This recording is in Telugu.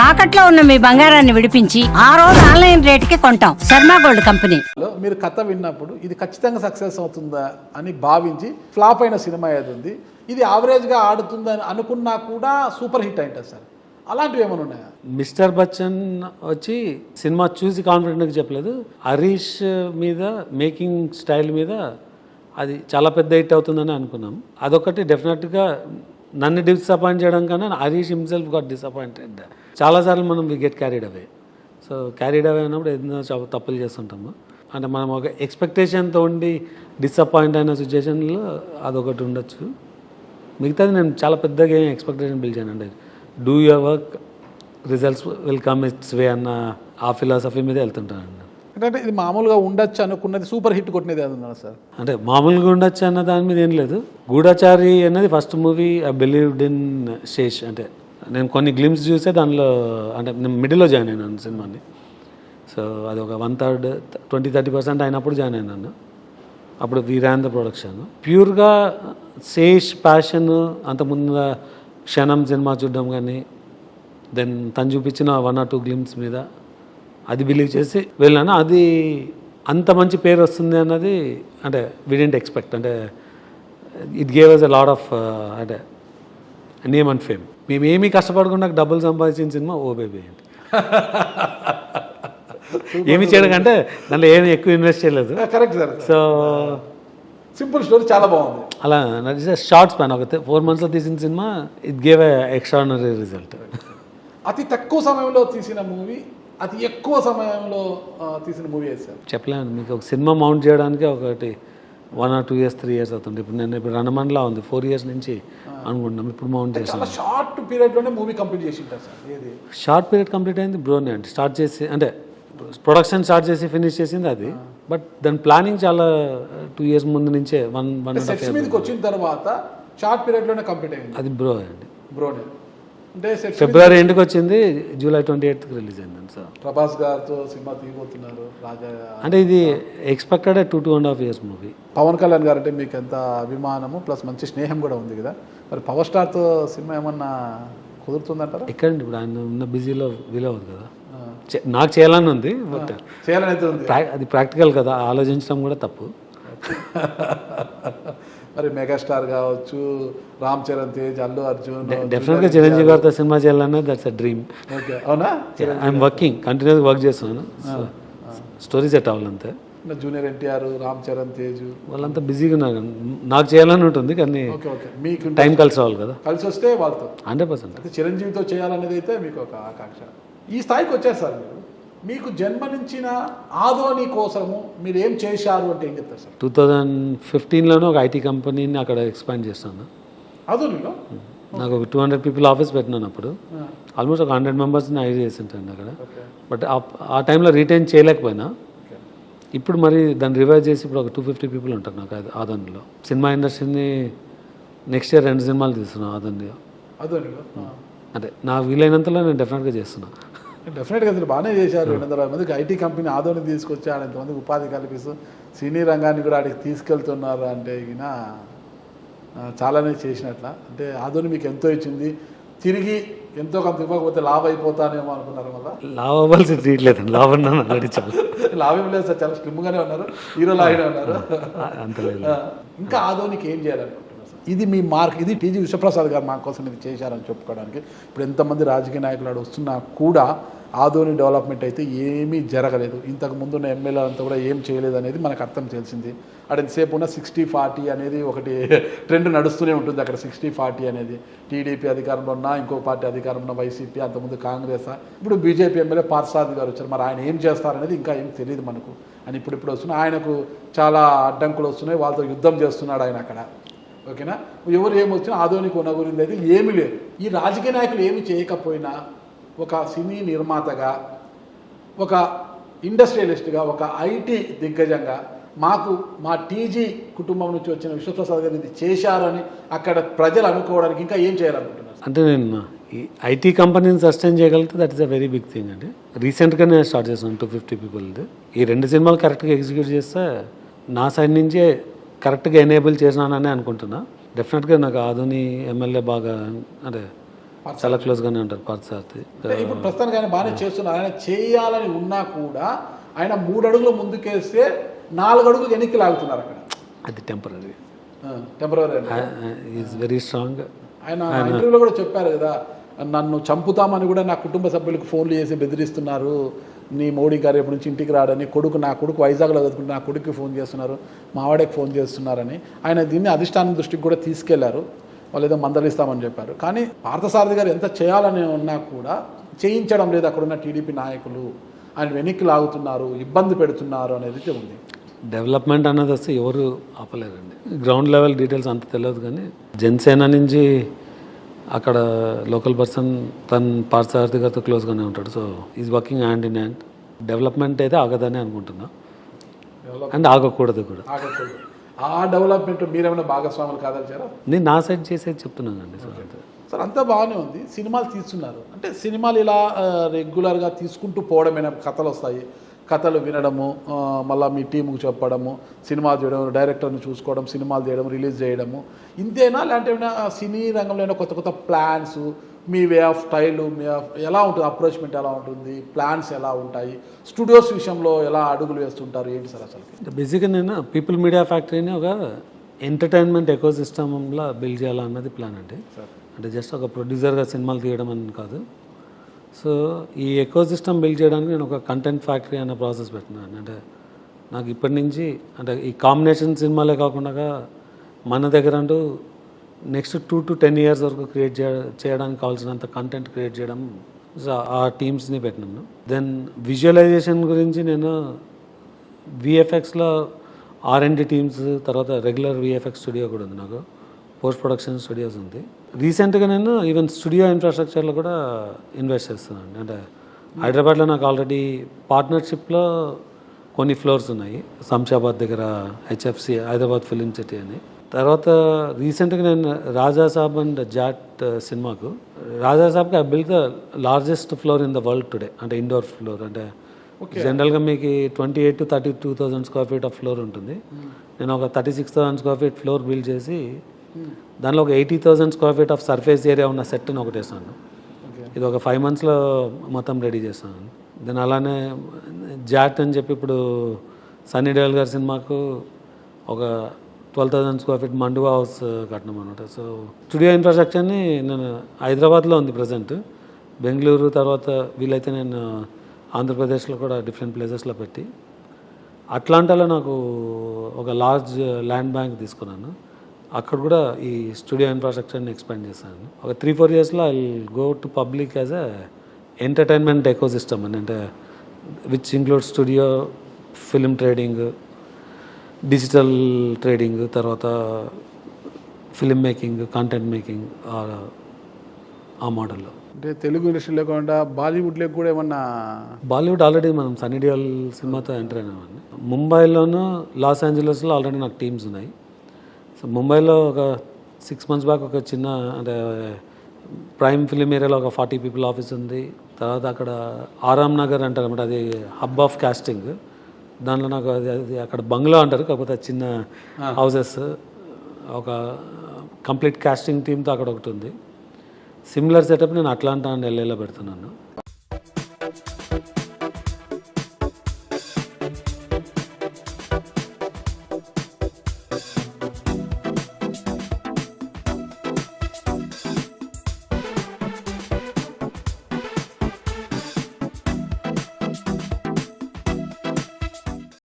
తాకట్లో ఉన్న మీ బంగారాన్ని విడిపించి ఆ రోజు ఆన్లైన్ రేటుకి కొంటాం. Sharma gold company. మీరు కథ విన్నప్పుడు ఇది ఖచ్చితంగా సక్సెస్ అవుతుందా అని భావించి ఫ్లాప్ అయిన సినిమా ఏది ఉంది, ఇది యావరేజ్గా ఆడుతుందని అనుకున్నా కూడా సూపర్ హిట్ అయింటుంది సార్, అలాంటివి ఏమైనా ఉన్నాయా? మిస్టర్ బచ్చన్ వచ్చి సినిమా చూసి కాన్ఫిడెంట్గా చెప్పలేదు. హరీష్ మీద మేకింగ్ స్టైల్ మీద అది చాలా పెద్ద హిట్ అవుతుందని అనుకున్నాం. అదొకటి డెఫినెట్గా నన్ను డిసప్పాయింట్ చేయడం కన్నా హరీష్ హిమ్సెల్ఫ్ గాట్ డిసప్పాయింటెడ్. చాలాసార్లు మనం we get carried away. So carried away అయినప్పుడు ఏదైనా తప్పులు చేస్తుంటాము. అంటే మనం ఒక ఎక్స్పెక్టేషన్తో ఉండి డిసప్పాయింట్ అయిన సిచ్యువేషన్లో అదొకటి ఉండొచ్చు. మిగతాది నేను చాలా పెద్దగా ఏం ఎక్స్పెక్టేషన్ బిల్డ్ చేయను. అంటే do your work, results will come its way అన్న ఆ ఫిలాసఫీ మీద వెళ్తుంటాను. అంటే ఇది మామూలుగా ఉండొచ్చు అనుకున్నది సూపర్ హిట్ కొట్టినది అది ఉందా సార్? అంటే మామూలుగా ఉండొచ్చు అన్న దాని మీద ఏం లేదు. గూఢచారి అనేది first movie I believed in Sesh. అంటే నేను కొన్ని గ్లిమ్స్ చూసే దానిలో, అంటే నేను మిడిల్లో జాయిన్ అయినాను సినిమాని. సో అది ఒక 1/3 20-30% అయినప్పుడు జాయిన్ అయినాను. అప్పుడు వీ ర్యాన్ ద ప్రొడక్షన్. ప్యూర్గా శేష్ ప్యాషన్ అంతకుముందు క్షణం సినిమా చూడడం కానీ, దెన్ తను చూపించిన 1 or 2 గ్లిమ్స్ మీద అది బిలీవ్ చేసి వెళ్ళాను. అది అంత మంచి పేరు వస్తుంది అన్నది అంటే వి డిడ్ంట్ ఎక్స్పెక్ట్. అంటే it gave us a lot of అంటే నేమ్ అండ్ ఫేమ్. మేము ఏమీ కష్టపడకుండా డబ్బులు సంపాదించిన సినిమా ఓ బేబీ అండి. ఏమి చేయడం అంటే దాంట్లో ఏమి ఎక్కువ ఇన్వెస్ట్ చేయలేదు. Correct sir. So simple story చాలా బాగుంది. అలా షార్ట్ స్పాన్ ఒక 4 monthsలో తీసిన cinema it gave a extraordinary result. అతి తక్కువ సమయంలో తీసిన మూవీ, అతి ఎక్కువ సమయంలో తీసిన మూవీ అయితే సార్ చెప్పలేను మీకు. ఒక సినిమా మౌంట్ చేయడానికి ఒకటి 1 or 2 years 3 years అవుతుంది. ఇప్పుడు రణమన్లా ఉంది 4 years నుంచి అనుకుంటున్నాం. ఇప్పుడు మౌంట్ చేస్తాం. చాలా షార్ట్ పీరియడ్లోనే మూవీ కంప్లీట్ చేసి ఉంటారు సార్. ఏది షార్ట్ పీరియడ్ కంప్లీట్ అయింది బ్రోనే. అంటే స్టార్ట్ చేసి అంటే ప్రొడక్షన్ స్టార్ట్ చేసి ఫినిష్ చేసింది అది. బట్ దాని ప్లానింగ్ చాలా 2 years ముందు నుంచే 1.5 సెట్స్ మీదకి వచ్చిన తర్వాత షార్ట్ పీరియడ్లోనే కంప్లీట్ అయింది అది బ్రో అండి. బ్రోనే అంటే ఫిబ్రవరి ఎండ్కి వచ్చింది, July 28th రిలీజ్ అయింది సార్. ప్రభాస్ గారితో సినిమా తీయబోతున్నారు రాజా. అంటే ఇది expected 2.5 years movie. Pawan Kalyan గారు అంటే మీకు ఎంత అభిమానము ప్లస్ మంచి స్నేహం కూడా ఉంది కదా, మరి పవర్ స్టార్తో సినిమా ఏమన్నా కుదురుతుందంటారా? ఎక్కడండి ఇప్పుడు ఆయన ఉన్న బిజీలో వీలవదు కదా. నాకు చేయాలని ఉంది, బట్ చేయాలని అయితే ఉంది. అది ప్రాక్టికల్ కదా, ఆలోచించడం కూడా తప్పు. మరి మెగాస్టార్ కావచ్చు, రామ్ చరణ్ తేజ్, అల్లు అర్జున్, డెఫినెట్గా చిరంజీవి గారితో సినిమా చేయాలన్నా దట్స్ అ డ్రీమ్. ఓకే అవునా? ఐఎమ్ వర్కింగ్, కంటిన్యూస్ వర్క్ చేస్తున్నాను. స్టోరీ సెట్ అవ్వాలంతే. జూనియర్ ఎన్టీఆర్, రామ్ చరణ్ తేజ్ వాళ్ళంతా బిజీగా ఉన్నారు. నాకు చేయాలని ఉంటుంది కానీ మీకు టైం కలిసి రావాలి కదా. కలిసి వస్తే వాళ్ళతో 100%. అయితే చిరంజీవితో చేయాలనేది అయితే మీకు ఒక ఆకాంక్ష. ఈ స్థాయికి వచ్చేసారు మీరు. మీకు జన్మనించిన ఆదోని కోసము మీరు ఏం చేశారు అంటే ఏం చెప్తారు సార్? 2015లోనే ఒక ఐటీ కంపెనీని అక్కడ ఎక్స్పాండ్ చేస్తాను. ఆదోనిలో నాకు ఒక 200 people ఆఫీస్ పెట్టినాను. అప్పుడు ఆల్మోస్ట్ ఒక 100 members-ని హైర్ చేసి ఉంటాను అక్కడ. బట్ ఆ టైంలో రిటైన్ చేయలేకపోయినా, ఇప్పుడు మరి దాన్ని రివైవ్ చేసి ఇప్పుడు ఒక 250 people ఉంటారు నాకు ఆదోనిలో. సినిమా ఇండస్ట్రీని నెక్స్ట్ ఇయర్ 2 సినిమాలు తీస్తున్నాను ఆదోనిలో. అంటే నా వీలైనంతలో నేను డెఫినెట్గా చేస్తున్నాను. డెఫినెట్గా అసలు బాగానే చేశారు. 200 మందికి ఐటీ కంపెనీ ఆదోని తీసుకొచ్చి ఎంతమందికి ఉపాధి కల్పిస్తూ సినీ రంగాన్ని కూడా ఆడికి తీసుకెళ్తున్నారు అంటే ఈయన చాలానే చేసినట్ల. అంటే ఆదోని మీకు ఎంతో ఇచ్చింది, తిరిగి ఎంతో కొంత ఇవ్వకపోతే లాభ అయిపోతానేమో అనుకున్నారు. మళ్ళీ లాభ అవ్వాల్సి తీయట్లేదు. లాభం లాభం లేదు సార్, చాలా స్లిమ్గానే ఉన్నారు, హీరో లాగానే ఉన్నారు. అంత లేదు. ఇంకా ఆదోనికి ఏం చేయాలనుకుంటున్నారు సార్? ఇది మీ మార్క్, ఇది టీజీ విశ్వప్రసాద్ గారు మా కోసం ఇది చేశారని చెప్పుకోవడానికి. ఇప్పుడు ఎంతమంది రాజకీయ నాయకులు ఆడ వస్తున్నా కూడా ఆదోని డెవలప్మెంట్ అయితే ఏమీ జరగలేదు. ఇంతకు ముందున్న ఎమ్మెల్యే అంతా కూడా ఏం చేయలేదు అనేది మనకు అర్థం తెలిసింది. అక్కడ ఎంతసేపు ఉన్న 60-40 అనేది ఒకటి ట్రెండ్ నడుస్తూనే ఉంటుంది అక్కడ. 60-40 అనేది టీడీపీ అధికారంలో ఉన్నా, ఇంకో పార్టీ అధికారంలో వైసీపీ, అంతకుముందు కాంగ్రెస్, ఇప్పుడు బీజేపీ ఎమ్మెల్యే పార్సారథి గారు వచ్చారు. మరి ఆయన ఏం చేస్తారనేది ఇంకా ఏం తెలియదు మనకు. అని ఇప్పుడు వస్తున్నాయి, ఆయనకు చాలా అడ్డంకులు వస్తున్నాయి, వాళ్ళతో యుద్ధం చేస్తున్నాడు ఆయన అక్కడ. ఓకేనా? ఎవరు ఏమొచ్చినా ఆదోనికి ఉన్న గురించి అయితే ఏమీ లేదు. ఈ రాజకీయ నాయకులు ఏమి చేయకపోయినా ఒక సినీ నిర్మాతగా, ఒక ఇండస్ట్రియలిస్ట్గా, ఒక ఐటీ దిగ్గజంగా మాకు మా టీజీ కుటుంబం నుంచి వచ్చిన విశ్వప్రసాద్ గారు ఇది చేశారని అక్కడ ప్రజలు అనుకోవడానికి ఇంకా ఏం చేయాలనుకుంటున్నారు? అంటే నేను ఈ ఐటీ కంపెనీని సస్టైన్ చేయగలిగితే that is a very big thing అండి. రీసెంట్గా నేను స్టార్ట్ చేశాను 250 people. ఈ 2 సినిమాలు కరెక్ట్గా ఎగ్జిక్యూట్ చేస్తే నా సైడ్ నుంచే కరెక్ట్గా ఎనేబుల్ చేసినానని అనుకుంటున్నా. డెఫినెట్గా నాకు ఆదోని ఎమ్మెల్యే బాగా అంటే చాలా క్లోజ్గానే ఉంటారు పార్థసారథి. అంటే ఇప్పుడు ప్రస్తుతానికి ఆయన బాగానే చేస్తున్నారు. ఆయన చేయాలని ఉన్నా కూడా ఆయన 3 అడుగులు ముందుకేస్తే 4 అడుగులు వెనక్కి లాగుతున్నారు అక్కడ. అది టెంపరీ. Is very strong. ఆయన ఇంటర్వ్యూలో కూడా చెప్పారు కదా, నన్ను చంపుతామని కూడా నా కుటుంబ సభ్యులకు ఫోన్లు చేసి బెదిరిస్తున్నారు, నీ మోడీ గారు ఎప్పటి నుంచి ఇంటికి రాడని. నా కొడుకు వైజాగ్లో చదువుకుంటే నా కొడుకుకి ఫోన్ చేస్తున్నారు, మావాడికి ఫోన్ చేస్తున్నారని ఆయన దీన్ని అధిష్టానం దృష్టికి కూడా తీసుకెళ్లారు. వాళ్ళు ఏదో మందలిస్తామని చెప్పారు. కానీ పార్థసారథి గారు ఎంత చేయాలని ఉన్నా కూడా చేయించడం లేదు. అక్కడున్న టీడీపీ నాయకులు ఆయన వెనక్కి లాగుతున్నారు, ఇబ్బంది పెడుతున్నారు అనేది ఉంది. డెవలప్మెంట్ అన్నది వస్తే ఎవరు ఆపలేరండి. గ్రౌండ్ లెవెల్ డీటెయిల్స్ అంత తెలియదు, కానీ జనసేన నుంచి అక్కడ లోకల్ పర్సన్ తన పార్థసారథి గారితో క్లోజ్గానే ఉంటాడు. So is working hand in hand. Development అయితే ఆగదని అనుకుంటున్నా, అండ్ ఆగకూడదు కూడా. ఆ డెవలప్మెంట్ మీరేమైనా భాగస్వాములు కాదలిచారా? నేను నా సైడ్ చేసేది చెప్తున్నానండి. సార్ అంతా బాగానే ఉంది, సినిమాలు తీస్తున్నారు అంటే సినిమాలు ఇలా రెగ్యులర్గా తీసుకుంటూ పోవడమైనా కథలు వస్తాయి, కథలు వినడము, మళ్ళీ మీ టీముకు చెప్పడము, సినిమా చేయడం, డైరెక్టర్ని చూసుకోవడం, సినిమాలు చేయడం, రిలీజ్ చేయడము, ఇంతేనా? లేదంటే ఏమైనా సినీ రంగంలో కొత్త కొత్త ప్లాన్స్, మీ వే ఆఫ్ స్టైలు, మీ ఎలా ఉంటుంది, అప్రోచ్మెంట్ ఎలా ఉంటుంది, ప్లాన్స్ ఎలా ఉంటాయి, స్టూడియోస్ విషయంలో ఎలా అడుగులు వేస్తుంటారు, ఏంటి సార్ అసలు? బేసిక్గా నేను పీపుల్ మీడియా ఫ్యాక్టరీని ఒక ఎంటర్టైన్మెంట్ ఎకో సిస్టమ్లా బిల్డ్ చేయాలన్నది ప్లాన్ అండి. అంటే జస్ట్ ఒక ప్రొడ్యూసర్గా సినిమాలు తీయడం అని కాదు. సో ఈ ఎకో సిస్టమ్ బిల్డ్ చేయడానికి నేను ఒక కంటెంట్ ఫ్యాక్టరీ అనే ప్రాసెస్ పెట్టినాను. అంటే నాకు ఇప్పటి నుంచి అంటే ఈ కాంబినేషన్ సినిమాలే కాకుండా మన దగ్గర అంటూ నెక్స్ట్ 2 to 10 years వరకు క్రియేట్ చేయడానికి కావాల్సినంత కంటెంట్ క్రియేట్ చేయడం, ఆ టీమ్స్ని పెట్టినాను. దెన్ విజువలైజేషన్ గురించి నేను విఎఫ్ఎక్స్లో R&D టీమ్స్, తర్వాత రెగ్యులర్ విఎఫ్ఎక్స్ స్టూడియో కూడా ఉంది, నాకు పోస్ట్ ప్రొడక్షన్ స్టూడియోస్ ఉంది. రీసెంట్గా నేను ఈవెన్ స్టూడియో ఇన్ఫ్రాస్ట్రక్చర్లో కూడా ఇన్వెస్ట్ చేస్తున్నాను. అంటే హైదరాబాద్లో నాకు ఆల్రెడీ పార్ట్నర్షిప్లో కొన్ని ఫ్లోర్స్ ఉన్నాయి. శంషాబాద్ దగ్గర HFC, హైదరాబాద్ ఫిలిం సిటీ అని. తర్వాత రీసెంట్గా నేను రాజా సాబ్ అండ్ జాట్ సినిమాకు, రాజా సాబ్కి I build the largest floor in the world today. అంటే ఇండోర్ ఫ్లోర్. అంటే జనరల్గా మీకు 28 to 32,000 square feet of floor ఉంటుంది. నేను ఒక 36,000 square feet ఫ్లోర్ బిల్డ్ చేసి దానిలో ఒక 80,000 square feet of surface area ఉన్న సెట్ని ఒకటి వేసాను. ఇది ఒక 5 monthsలో మొత్తం రెడీ చేస్తాను. దాని అలానే జాట్ అని చెప్పి ఇప్పుడు సన్నీ దేవల్ గారి సినిమాకు ఒక 12,000 square feet మండువా హౌస్ కట్టినాం అనమాట. సో స్టూడియో ఇన్ఫ్రాస్ట్రక్చర్ని నేను హైదరాబాద్లో ఉంది ప్రజెంట్, బెంగళూరు, తర్వాత వీలైతే నేను ఆంధ్రప్రదేశ్లో కూడా డిఫరెంట్ ప్లేసెస్లో పెట్టి, అట్లాంటాలో నాకు ఒక లార్జ్ ల్యాండ్ బ్యాంక్ తీసుకున్నాను. అక్కడ కూడా ఈ స్టూడియో ఇన్ఫ్రాస్ట్రక్చర్ని ఎక్స్పాండ్ చేశాను. ఒక 3-4 yearsలో I go to public as a entertainment ecosystem అని. అంటే which include studio, film trading, digital trading, తర్వాత ఫిల్మ్ మేకింగ్, కంటెంట్ మేకింగ్, ఆ మోడల్లో. అంటే తెలుగు ఇండస్ట్రీలో కాకుండా బాలీవుడ్లో కూడా ఏమన్నా? బాలీవుడ్ ఆల్రెడీ మనం సన్నీ దేవల్ సినిమాతో ఎంటర్ అయినామండి. ముంబైలోను, లాస్ ఏంజలస్లో ఆల్రెడీ నాకు టీమ్స్ ఉన్నాయి. సో ముంబైలో ఒక 6 months బ్యాక్ ఒక చిన్న అంటే ప్రైమ్ ఫిలిం ఏరియాలో ఒక 40 people ఆఫీస్ ఉంది. తర్వాత అక్కడ ఆరామ్ నగర్ అంటారు అనమాట, అది హబ్ ఆఫ్ కాస్టింగ్. దాంట్లో నాకు అది అక్కడ బంగ్లా అంటారు, కాకపోతే చిన్న హౌసెస్, ఒక కంప్లీట్ కాస్టింగ్ టీమ్తో అక్కడ ఒకటి ఉంది. సిమిలర్ సెటప్ నేను అట్లాంటా అండ్ LAలో పెడుతున్నాను.